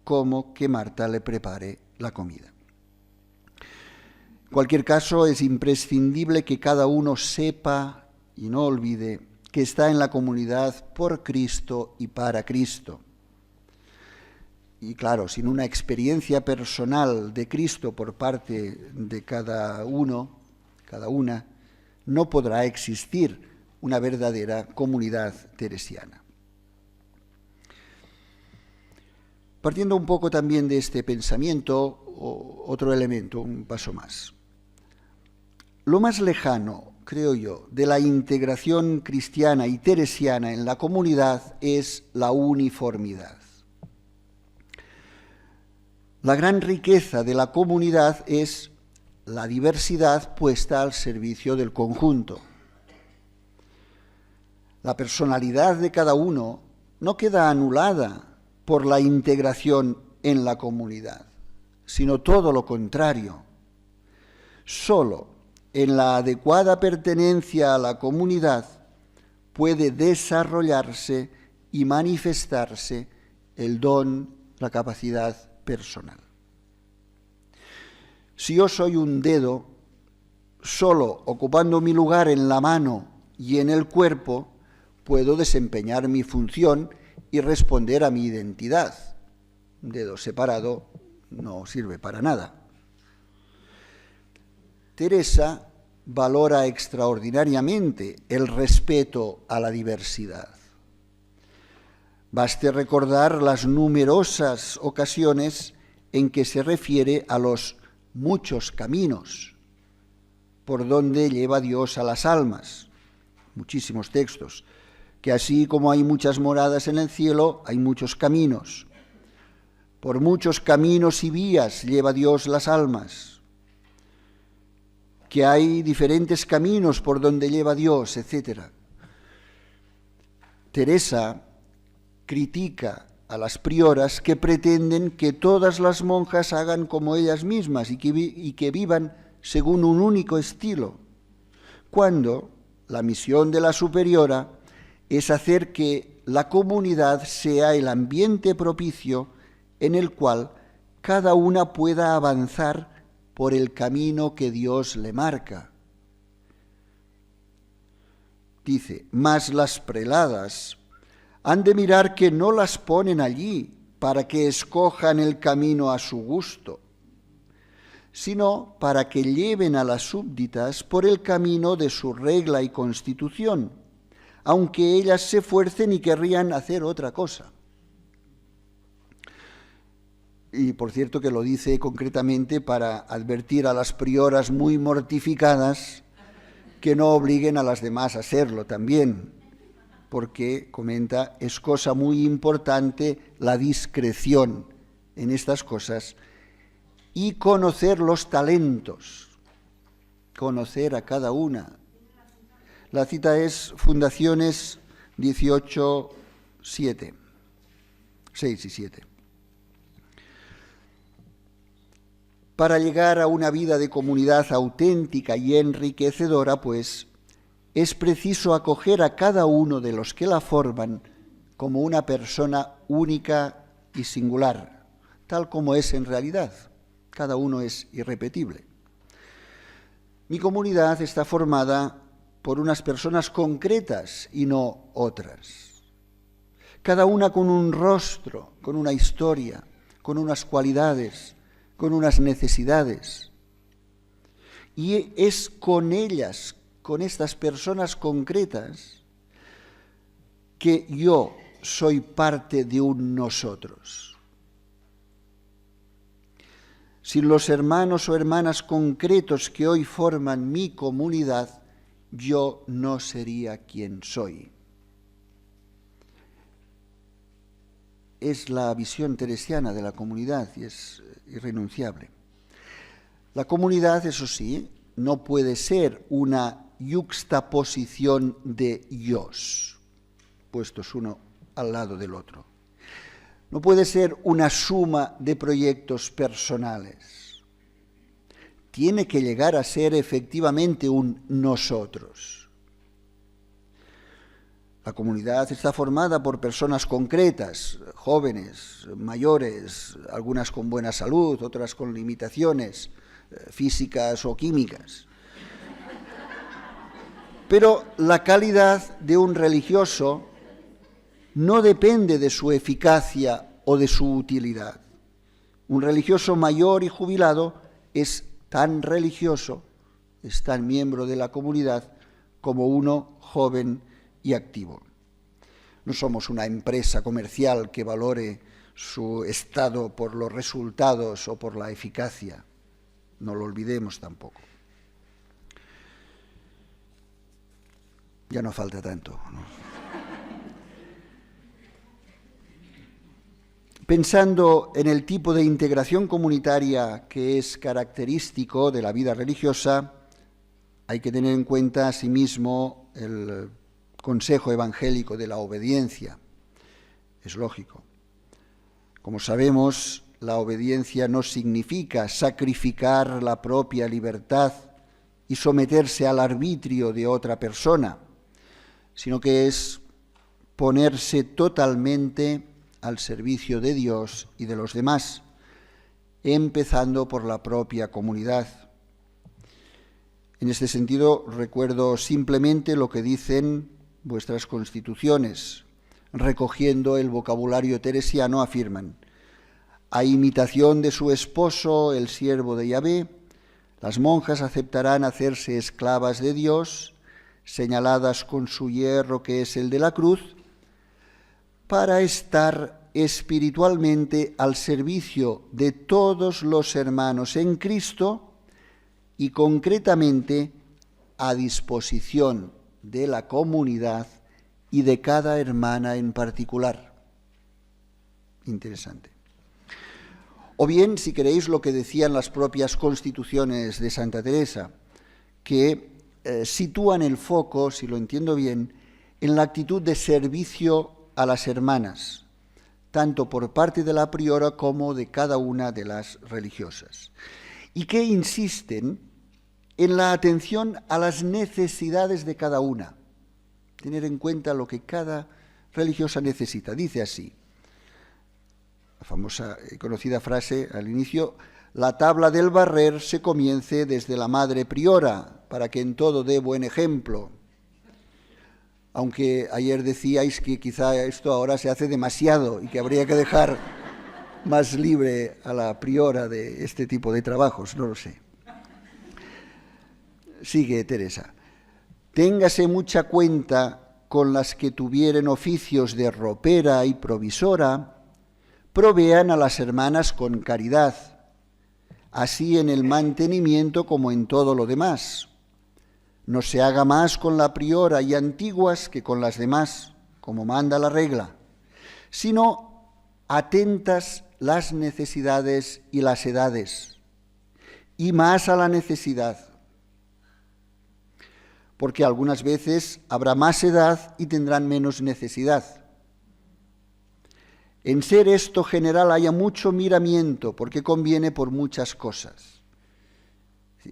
como que Marta le prepare la comida. En cualquier caso, es imprescindible que cada uno sepa y no olvide que está en la comunidad por Cristo y para Cristo. Y claro, sin una experiencia personal de Cristo por parte de cada uno, cada una, no podrá existir una verdadera comunidad teresiana. Partiendo un poco también de este pensamiento, otro elemento, un paso más. Lo más lejano, creo yo, de la integración cristiana y teresiana en la comunidad es la uniformidad. La gran riqueza de la comunidad es la diversidad puesta al servicio del conjunto. La personalidad de cada uno no queda anulada por la integración en la comunidad, sino todo lo contrario. Solo en la adecuada pertenencia a la comunidad puede desarrollarse y manifestarse el don, la capacidad personal. Si yo soy un dedo, solo ocupando mi lugar en la mano y en el cuerpo, puedo desempeñar mi función y responder a mi identidad. Un dedo separado no sirve para nada. Teresa valora extraordinariamente el respeto a la diversidad. Baste recordar las numerosas ocasiones en que se refiere a los muchos caminos por donde lleva Dios a las almas. Muchísimos textos, que así como hay muchas moradas en el cielo, hay muchos caminos. Por muchos caminos y vías lleva Dios las almas. Que hay diferentes caminos por donde lleva Dios, etc. Teresa critica a las prioras que pretenden que todas las monjas hagan como ellas mismas y que vivan según un único estilo, cuando la misión de la superiora es hacer que la comunidad sea el ambiente propicio en el cual cada una pueda avanzar por el camino que Dios le marca. Dice, mas las preladas han de mirar que no las ponen allí para que escojan el camino a su gusto, sino para que lleven a las súbditas por el camino de su regla y constitución, aunque ellas se esfuercen y querrían hacer otra cosa. Y por cierto que lo dice concretamente para advertir a las prioras muy mortificadas que no obliguen a las demás a hacerlo también, porque, comenta, es cosa muy importante la discreción en estas cosas y conocer los talentos, conocer a cada una. La cita es Fundaciones 18, 7, 6 y 7. Para llegar a una vida de comunidad auténtica y enriquecedora, pues, es preciso acoger a cada uno de los que la forman como una persona única y singular, tal como es en realidad. Cada uno es irrepetible. Mi comunidad está formada por unas personas concretas y no otras. Cada una con un rostro, con una historia, con unas cualidades, con unas necesidades. Y es con ellas, con estas personas concretas, que yo soy parte de un nosotros. Sin los hermanos o hermanas concretos que hoy forman mi comunidad, yo no sería quien soy. Es la visión teresiana de la comunidad y es irrenunciable. La comunidad, eso sí, no puede ser una yuxtaposición de yos, puestos uno al lado del otro. No puede ser una suma de proyectos personales. Tiene que llegar a ser efectivamente un nosotros. La comunidad está formada por personas concretas, jóvenes, mayores, algunas con buena salud, otras con limitaciones físicas o químicas. Pero la calidad de un religioso no depende de su eficacia o de su utilidad. Un religioso mayor y jubilado es tan religioso, es tan miembro de la comunidad como uno joven y activo. No somos una empresa comercial que valore su estado por los resultados o por la eficacia. No lo olvidemos tampoco. Ya no falta tanto, ¿no? Pensando en el tipo de integración comunitaria que es característico de la vida religiosa, hay que tener en cuenta asimismo el consejo evangélico de la obediencia. Es lógico. Como sabemos, la obediencia no significa sacrificar la propia libertad y someterse al arbitrio de otra persona, sino que es ponerse totalmente al servicio de Dios y de los demás, empezando por la propia comunidad. En este sentido, recuerdo simplemente lo que dicen vuestras constituciones. Recogiendo el vocabulario teresiano, afirman: a imitación de su esposo, el siervo de Yahvé, las monjas aceptarán hacerse esclavas de Dios, señaladas con su hierro que es el de la cruz, para estar espiritualmente al servicio de todos los hermanos en Cristo y concretamente a disposición de la comunidad y de cada hermana en particular. Interesante. O bien, si queréis, lo que decían las propias constituciones de Santa Teresa, que sitúan el foco, si lo entiendo bien, en la actitud de servicio a las hermanas, tanto por parte de la priora como de cada una de las religiosas, y que insisten en la atención a las necesidades de cada una, tener en cuenta lo que cada religiosa necesita. Dice así, la famosa y conocida frase al inicio: la tabla del barrer se comience desde la madre priora, para que en todo dé buen ejemplo. Aunque ayer decíais que quizá esto ahora se hace demasiado y que habría que dejar más libre a la priora de este tipo de trabajos, no lo sé. Sigue Teresa. Téngase mucha cuenta con las que tuvieren oficios de ropera y provisora, provean a las hermanas con caridad, así en el mantenimiento como en todo lo demás. No se haga más con la priora y antiguas que con las demás, como manda la regla, sino atentas las necesidades y las edades, y más a la necesidad, porque algunas veces habrá más edad y tendrán menos necesidad. En ser esto general haya mucho miramiento, porque conviene por muchas cosas.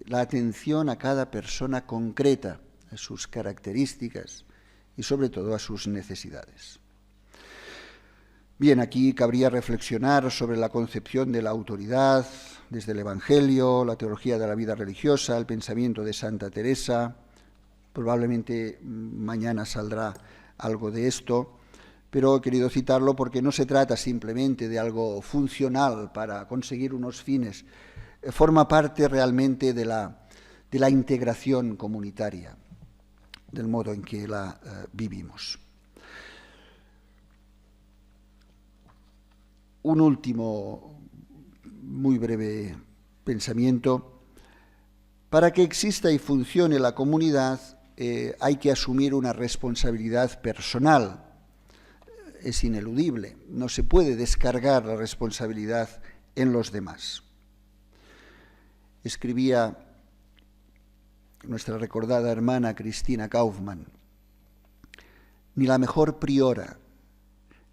La atención a cada persona concreta, a sus características y sobre todo a sus necesidades. Bien, aquí cabría reflexionar sobre la concepción de la autoridad desde el Evangelio, la teología de la vida religiosa, el pensamiento de Santa Teresa. Probablemente mañana saldrá algo de esto, pero he querido citarlo porque no se trata simplemente de algo funcional para conseguir unos fines, forma parte realmente de la integración comunitaria, del modo en que la vivimos. Un último, muy breve pensamiento. Para que exista y funcione la comunidad, hay que asumir una responsabilidad personal. Es ineludible, no se puede descargar la responsabilidad en los demás. Escribía nuestra recordada hermana Cristina Kaufmann: ni la mejor priora,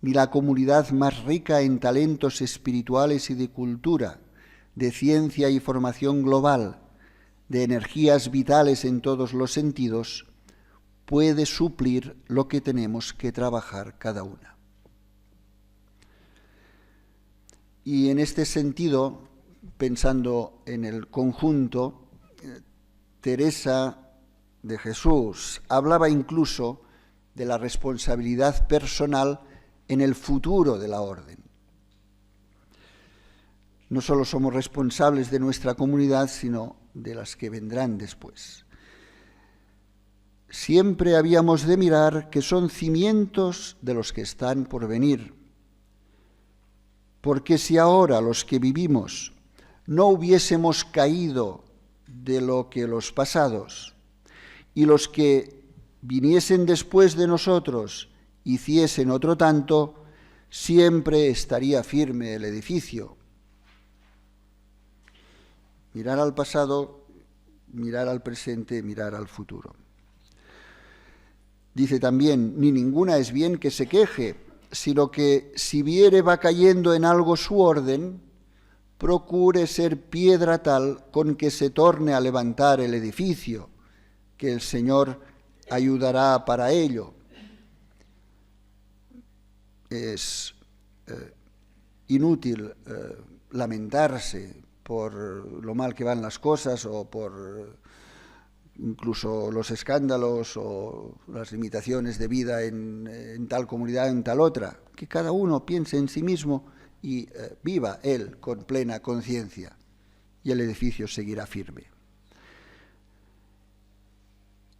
ni la comunidad más rica en talentos espirituales y de cultura, de ciencia y formación global, de energías vitales en todos los sentidos, puede suplir lo que tenemos que trabajar cada una. Y en este sentido, pensando en el conjunto, Teresa de Jesús hablaba incluso de la responsabilidad personal en el futuro de la orden. No solo somos responsables de nuestra comunidad, sino de las que vendrán después. Siempre habíamos de mirar que son cimientos de los que están por venir. Porque si ahora los que vivimos no hubiésemos caído de lo que los pasados, y los que viniesen después de nosotros hiciesen otro tanto, siempre estaría firme el edificio. Mirar al pasado, mirar al presente, mirar al futuro. Dice también: ni ninguna es bien que se queje, sino que si viere va cayendo en algo su orden, procure ser piedra tal con que se torne a levantar el edificio, que el Señor ayudará para ello. Es inútil lamentarse por lo mal que van las cosas o por incluso los escándalos o las limitaciones de vida en tal comunidad, en tal otra. Que cada uno piense en sí mismo y viva él con plena conciencia, y el edificio seguirá firme.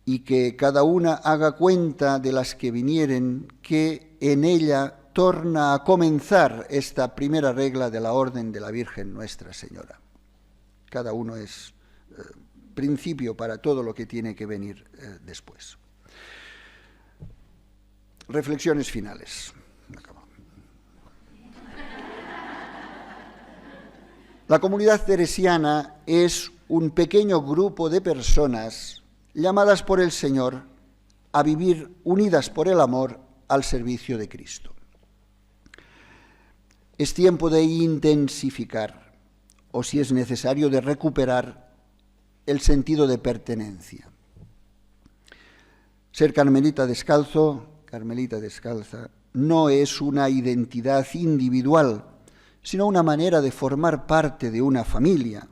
Y que cada una haga cuenta de las que vinieren, que en ella torna a comenzar esta primera regla de la Orden de la Virgen Nuestra Señora. Cada uno es principio para todo lo que tiene que venir después. Reflexiones finales. La comunidad teresiana es un pequeño grupo de personas llamadas por el Señor a vivir unidas por el amor al servicio de Cristo. Es tiempo de intensificar, o si es necesario, de recuperar el sentido de pertenencia. Ser carmelita descalzo, carmelita descalza, no es una identidad individual, sino una manera de formar parte de una familia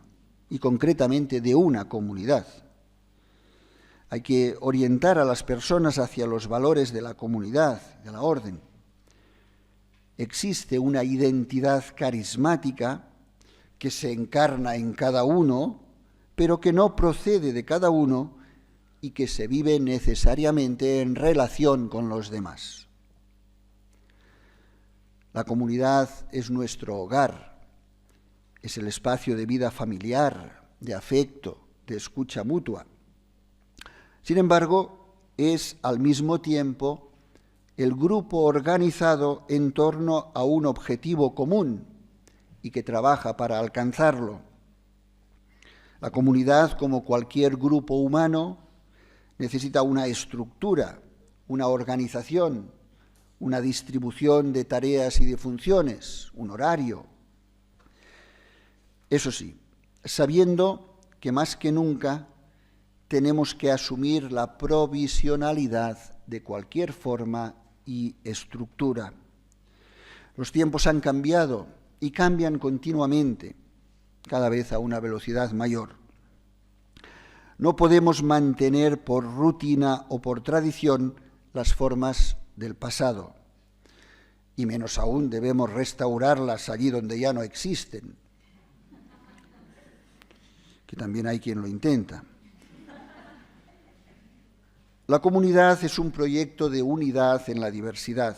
y concretamente de una comunidad. Hay que orientar a las personas hacia los valores de la comunidad, de la orden. Existe una identidad carismática que se encarna en cada uno, pero que no procede de cada uno y que se vive necesariamente en relación con los demás. La comunidad es nuestro hogar, es el espacio de vida familiar, de afecto, de escucha mutua. Sin embargo, es al mismo tiempo el grupo organizado en torno a un objetivo común y que trabaja para alcanzarlo. La comunidad, como cualquier grupo humano, necesita una estructura, una organización, una distribución de tareas y de funciones, un horario. Eso sí, sabiendo que más que nunca tenemos que asumir la provisionalidad de cualquier forma y estructura. Los tiempos han cambiado y cambian continuamente, cada vez a una velocidad mayor. No podemos mantener por rutina o por tradición las formas del pasado, y menos aún debemos restaurarlas allí donde ya no existen, que también hay quien lo intenta. La comunidad es un proyecto de unidad en la diversidad.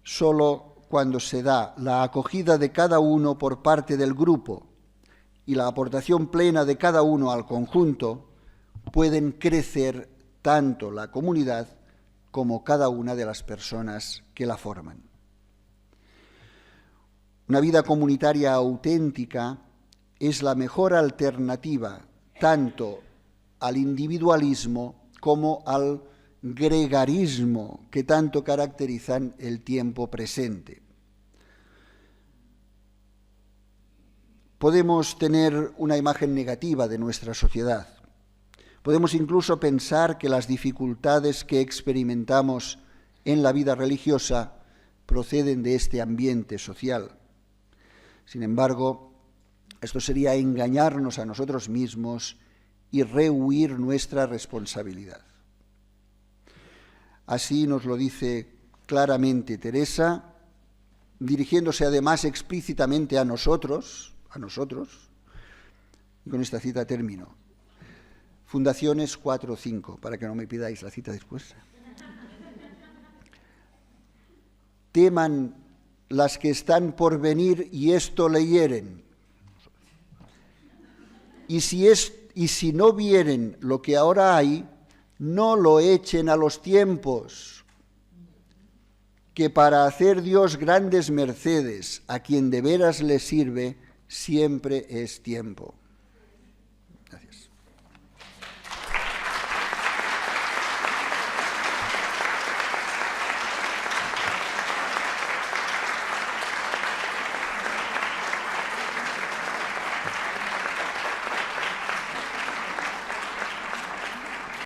Solo cuando se da la acogida de cada uno por parte del grupo y la aportación plena de cada uno al conjunto, pueden crecer tanto la comunidad como cada una de las personas que la forman. Una vida comunitaria auténtica es la mejor alternativa tanto al individualismo como al gregarismo que tanto caracterizan el tiempo presente. Podemos tener una imagen negativa de nuestra sociedad. Podemos incluso pensar que las dificultades que experimentamos en la vida religiosa proceden de este ambiente social. Sin embargo, esto sería engañarnos a nosotros mismos y rehuir nuestra responsabilidad. Así nos lo dice claramente Teresa, dirigiéndose además explícitamente a nosotros, y con esta cita termino. Fundaciones 4:5, para que no me pidáis la cita después. Teman las que están por venir y esto leyeren. Y si no vieren lo que ahora hay, no lo echen a los tiempos, que para hacer Dios grandes mercedes a quien de veras le sirve, siempre es tiempo.